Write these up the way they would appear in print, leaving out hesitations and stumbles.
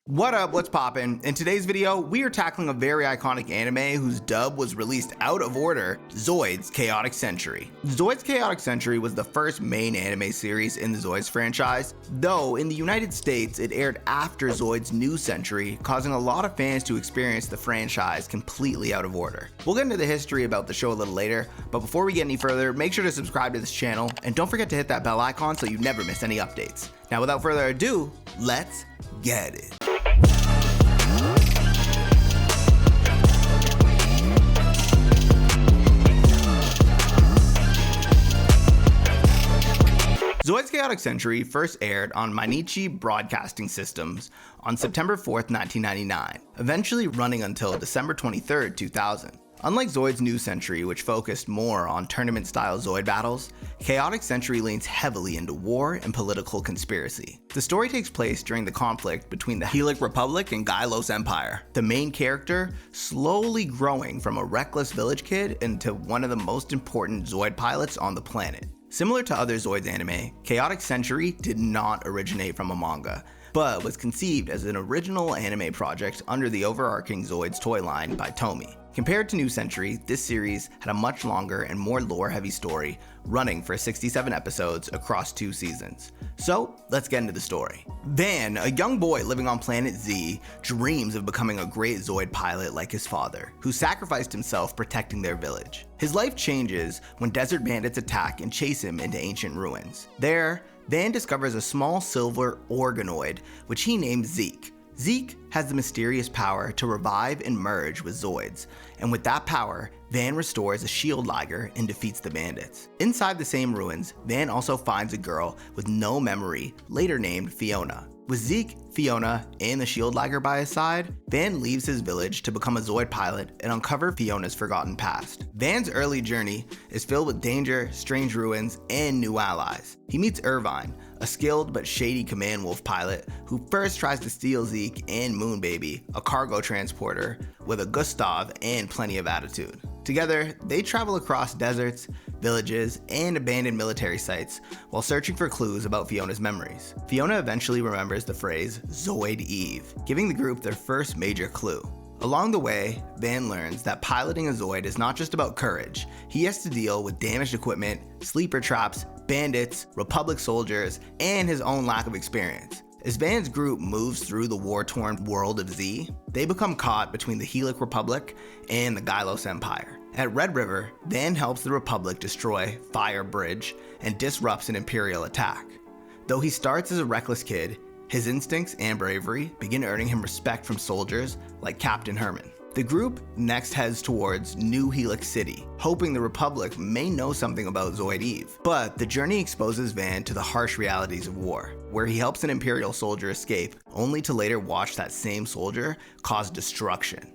What up, what's poppin'? In today's video, we are tackling a very iconic anime whose dub was released out of order, Zoids Chaotic Century. Zoids Chaotic Century was the first main anime series in the Zoids franchise, though in the United States it aired after Zoids New Century, causing a lot of fans to experience the franchise completely out of order. We'll get into the history about the show a little later, but before we get any further, make sure to subscribe to this channel, and don't forget to hit that bell icon so you never miss any updates. Now without further ado, let's get it. Zoids Chaotic Century first aired on Mainichi Broadcasting Systems on September 4th, 1999, eventually running until December 23rd, 2000. Unlike Zoids New Century, which focused more on tournament-style Zoid battles, Chaotic Century leans heavily into war and political conspiracy. The story takes place during the conflict between the Helic Republic and Gylos Empire, the main character slowly growing from a reckless village kid into one of the most important Zoid pilots on the planet. Similar to other Zoids anime, Chaotic Century did not originate from a manga, but was conceived as an original anime project under the overarching Zoids toy line by Tomy. Compared to New Century, this series had a much longer and more lore-heavy story, running for 67 episodes across 2 seasons. So, let's get into the story. Van, a young boy living on planet Z, dreams of becoming a great Zoid pilot like his father, who sacrificed himself protecting their village. His life changes when desert bandits attack and chase him into ancient ruins. There, Van discovers a small silver organoid, which he named Zeke. Zeke has the mysterious power to revive and merge with Zoids, and with that power, Van restores a shield liger and defeats the bandits. Inside the same ruins, Van also finds a girl with no memory, later named Fiona. With Zeke, Fiona, and the shield liger by his side, Van leaves his village to become a Zoid pilot and uncover Fiona's forgotten past. Van's early journey is filled with danger, strange ruins, and new allies. He meets Irvine, a skilled but shady command wolf pilot who first tries to steal Zeke and Moonbaby, a cargo transporter with a Gustav and plenty of attitude. Together, they travel across deserts, villages, and abandoned military sites while searching for clues about Fiona's memories. Fiona eventually remembers the phrase Zoid Eve, giving the group their first major clue. Along the way, Van learns that piloting a Zoid is not just about courage. He has to deal with damaged equipment, sleeper traps, bandits, Republic soldiers, and his own lack of experience. As Van's group moves through the war-torn world of Z, they become caught between the Helic Republic and the Gylos Empire. At Red River, Van helps the Republic destroy Fire Bridge and disrupts an Imperial attack. Though he starts as a reckless kid, his instincts and bravery begin earning him respect from soldiers like Captain Herman. The group next heads towards New Helix City, hoping the Republic may know something about Zoid Eve. But the journey exposes Van to the harsh realities of war, where he helps an Imperial soldier escape, only to later watch that same soldier cause destruction.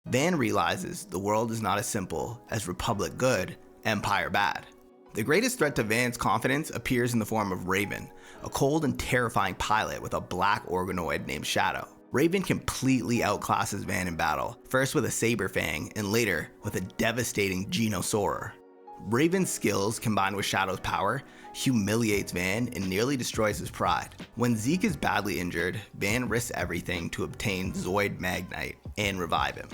Van realizes the world is not as simple as Republic good, Empire bad. The greatest threat to Van's confidence appears in the form of Raven, a cold and terrifying pilot with a black organoid named Shadow. Raven completely outclasses Van in battle, first with a saber fang and later with a devastating Genosaurer. Raven's skills combined with Shadow's power humiliates Van and nearly destroys his pride. When Zeke is badly injured, Van risks everything to obtain Zoid Magnite and revive him.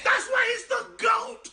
That's why he's the GOAT!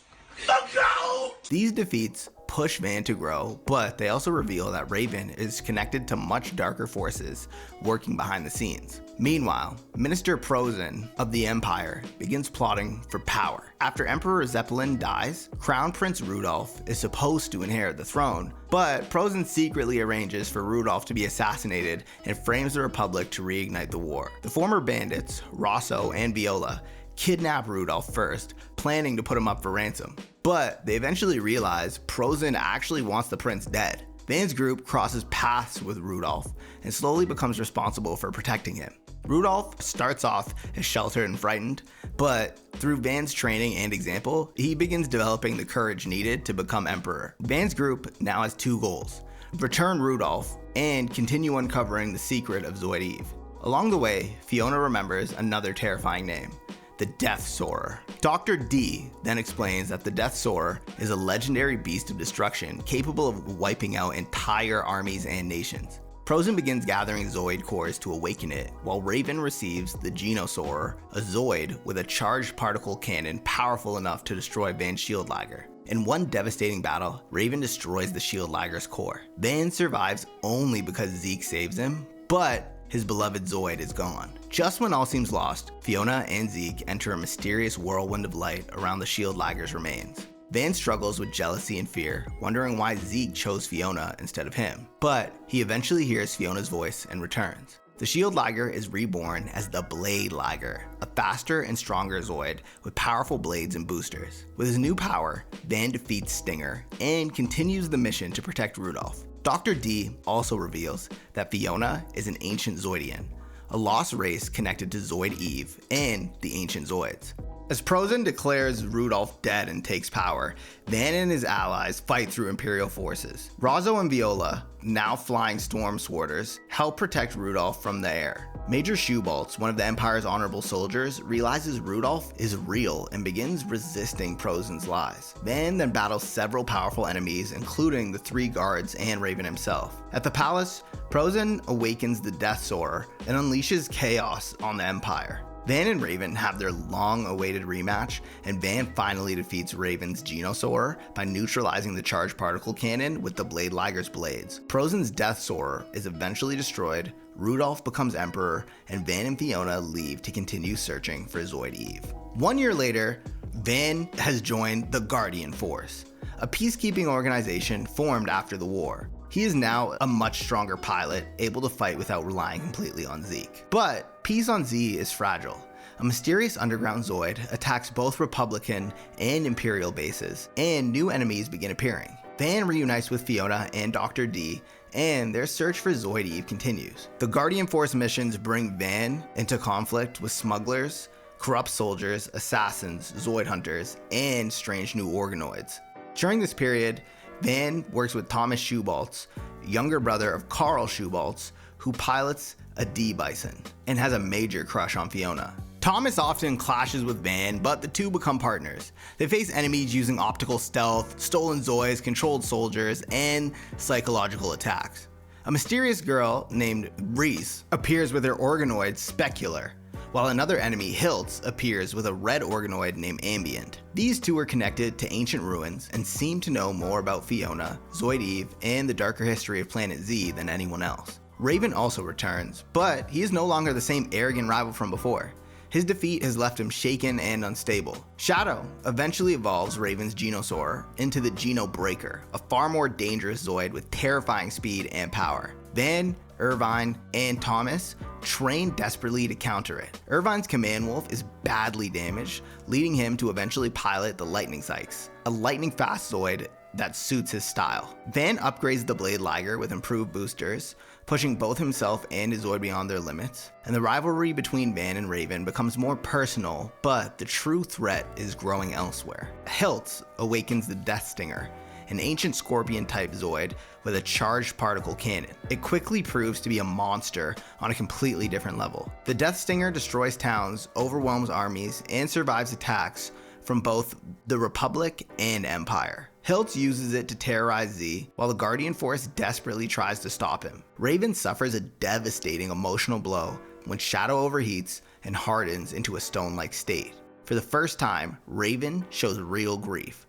The GOAT! These defeats push Van to grow, but they also reveal that Raven is connected to much darker forces working behind the scenes. Meanwhile, Minister Prozin of the Empire begins plotting for power. After Emperor Zeppelin dies, Crown Prince Rudolph is supposed to inherit the throne, but Prozin secretly arranges for Rudolph to be assassinated and frames the Republic to reignite the war. The former bandits, Rosso and Viola, kidnap Rudolph first, planning to put him up for ransom. But they eventually realize Prozin actually wants the prince dead. Van's group crosses paths with Rudolph and slowly becomes responsible for protecting him. Rudolph starts off as sheltered and frightened, but through Van's training and example, he begins developing the courage needed to become emperor. Van's group now has 2 goals: return Rudolph and continue uncovering the secret of Zoid Eve. Along the way, Fiona remembers another terrifying name: the Death Soarer. Dr. D then explains that the Death Soarer is a legendary beast of destruction capable of wiping out entire armies and nations. Prozin begins gathering Zoid cores to awaken it, while Raven receives the Genosaur, a Zoid with a charged particle cannon powerful enough to destroy Van's shield lager. In one devastating battle, Raven destroys the shield lager's core. Van survives only because Zeke saves him, but his beloved Zoid is gone. Just when all seems lost, Fiona and Zeke enter a mysterious whirlwind of light around the shield lager's remains. Van struggles with jealousy and fear, wondering why Zeke chose Fiona instead of him, but he eventually hears Fiona's voice and returns. The shield lager is reborn as the Blade Lager, a faster and stronger Zoid with powerful blades and boosters. With his new power, Van defeats Stinger and continues the mission to protect Rudolph. Dr. D also reveals that Fiona is an ancient Zoidian, a lost race connected to Zoid Eve and the ancient Zoids. As Prozin declares Rudolph dead and takes power, Van and his allies fight through Imperial forces. Razzo and Viola, now flying storm sworders, help protect Rudolph from the air. Major Shoebolts, one of the Empire's honorable soldiers, realizes Rudolph is real and begins resisting Prozin's lies. Van then battles several powerful enemies, including the 3 guards and Raven himself. At the palace, Prozin awakens the Death Soarer and unleashes chaos on the Empire. Van and Raven have their long-awaited rematch, and Van finally defeats Raven's Genosaur by neutralizing the charged particle cannon with the Blade Lager's blades. Prozin's Death Soarer is eventually destroyed, Rudolph becomes Emperor, and Van and Fiona leave to continue searching for Zoid Eve. 1 year later, Van has joined the Guardian Force, a peacekeeping organization formed after the war. He is now a much stronger pilot, able to fight without relying completely on Zeke. But peace on Z is fragile. A mysterious underground Zoid attacks both Republican and Imperial bases, and new enemies begin appearing. Van reunites with Fiona and Dr. D, and their search for Zoid Eve continues. The Guardian Force missions bring Van into conflict with smugglers, corrupt soldiers, assassins, Zoid hunters, and strange new organoids. During this period, Van works with Thomas Shoebolts, younger brother of Carl Shoebolts, who pilots a D-Bison and has a major crush on Fiona. Thomas often clashes with Van, but the two become partners. They face enemies using optical stealth, stolen Zoids, controlled soldiers, and psychological attacks. A mysterious girl named Reese appears with her organoid Specular, while another enemy, Hiltz, appears with a red organoid named Ambient. These two are connected to ancient ruins and seem to know more about Fiona, Zoid Eve, and the darker history of Planet Z than anyone else. Raven also returns, but he is no longer the same arrogant rival from before. His defeat has left him shaken and unstable. Shadow eventually evolves Raven's Genosaur into the Geno Breaker, a far more dangerous Zoid with terrifying speed and power. Van, Irvine, and Thomas train desperately to counter it. Irvine's Command Wolf is badly damaged, leading him to eventually pilot the Lightning Sykes, a lightning-fast Zoid that suits his style. Van upgrades the Blade Lager with improved boosters, pushing both himself and his Zoid beyond their limits, and the rivalry between Van and Raven becomes more personal, but the true threat is growing elsewhere. Hiltz awakens the Death Stinger, an ancient scorpion-type Zoid with a charged particle cannon. It quickly proves to be a monster on a completely different level. The Death Stinger destroys towns, overwhelms armies, and survives attacks from both the Republic and Empire. Hiltz uses it to terrorize Z, while the Guardian Force desperately tries to stop him. Raven suffers a devastating emotional blow when Shadow overheats and hardens into a stone-like state. For the first time, Raven shows real grief,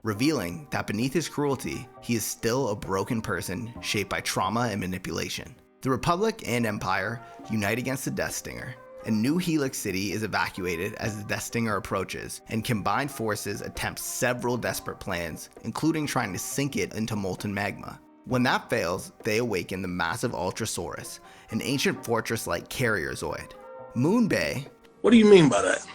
revealing that beneath his cruelty, he is still a broken person shaped by trauma and manipulation. The Republic and Empire unite against the Death Stinger, and New Helix City is evacuated as the Death Stinger approaches, and combined forces attempt several desperate plans, including trying to sink it into molten magma. When that fails, they awaken the massive Ultrasaurus, an ancient fortress-like carrier Zoid. Moon Bay, What do you mean by that?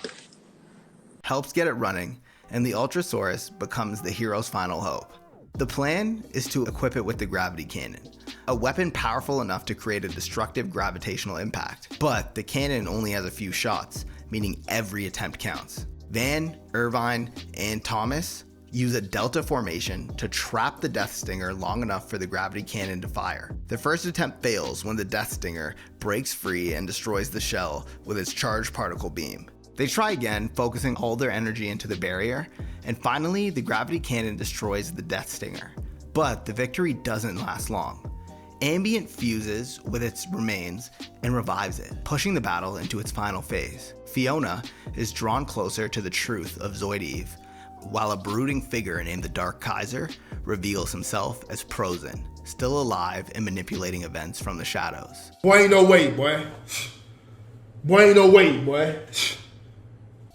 helps get it running, and the Ultrasaurus becomes the hero's final hope. The plan is to equip it with the gravity cannon, a weapon powerful enough to create a destructive gravitational impact. But the cannon only has a few shots, meaning every attempt counts. Van, Irvine, and Thomas use a delta formation to trap the Death Stinger long enough for the gravity cannon to fire. The first attempt fails when the Death Stinger breaks free and destroys the shell with its charged particle beam. They try again, focusing all their energy into the barrier, and finally the gravity cannon destroys the Death Stinger. But the victory doesn't last long. Ambient fuses with its remains and revives it, pushing the battle into its final phase. Fiona is drawn closer to the truth of Zoid Eve, while a brooding figure named the Dark Kaiser reveals himself as Prozin, still alive and manipulating events from the shadows. Boy, ain't no way, boy. Boy, ain't no way, boy.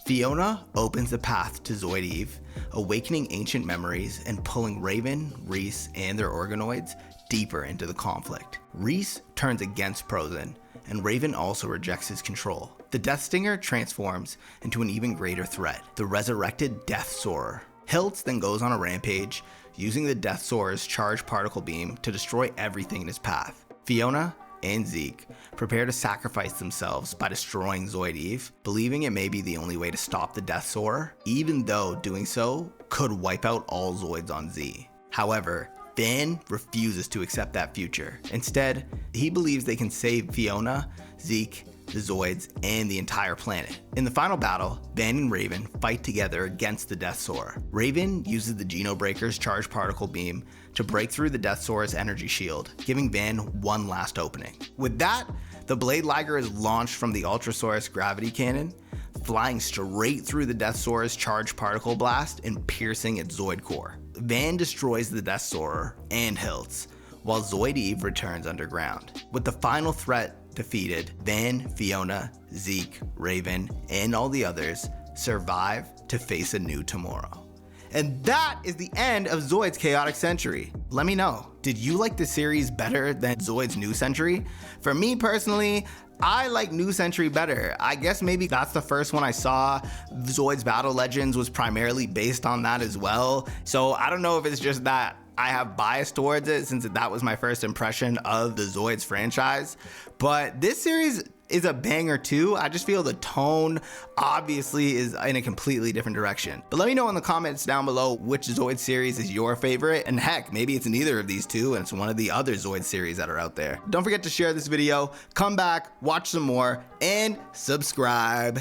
Fiona opens the path to Zoid Eve, awakening ancient memories and pulling Raven, Reese, and their organoids deeper into the conflict. Reese turns against Prozin, and Raven also rejects his control. The Death Stinger transforms into an even greater threat, the resurrected Death Soarer. Hiltz then goes on a rampage, using the Death Soarer's charged particle beam to destroy everything in his path. Fiona and Zeke prepare to sacrifice themselves by destroying Zoid Eve, believing it may be the only way to stop the Death Soarer, even though doing so could wipe out all Zoids on Z. However, Van refuses to accept that future. Instead, he believes they can save Fiona, Zeke, the Zoids, and the entire planet. In the final battle, Van and Raven fight together against the Death Soarer. Raven uses the Genobreaker's charged particle beam to break through the Death Soarer's energy shield, giving Van one last opening. With that, the Blade Liger is launched from the Ultrasaurus gravity cannon, flying straight through the Death Soarer's charged particle blast and piercing its Zoid core. Van destroys the Death Soarer and Hiltz, while Zoid Eve returns underground. With the final threat defeated, Van, Fiona, Zeke, Raven, and all the others survive to face a new tomorrow. And that is the end of Zoids Chaotic Century. Let me know, did you like the series better than Zoids New Century? For me personally, I like New Century better. I guess maybe that's the first one I saw. Zoids Battle Legends was primarily based on that as well. So I don't know if it's just that I have bias towards it since that was my first impression of the Zoids franchise. But this series is a banger too. I just feel the tone obviously is in a completely different direction. But let me know in the comments down below which Zoid series is your favorite, and heck, maybe it's neither of these two and it's one of the other Zoid series that are out there. Don't forget to share this video, come back, watch some more, and subscribe.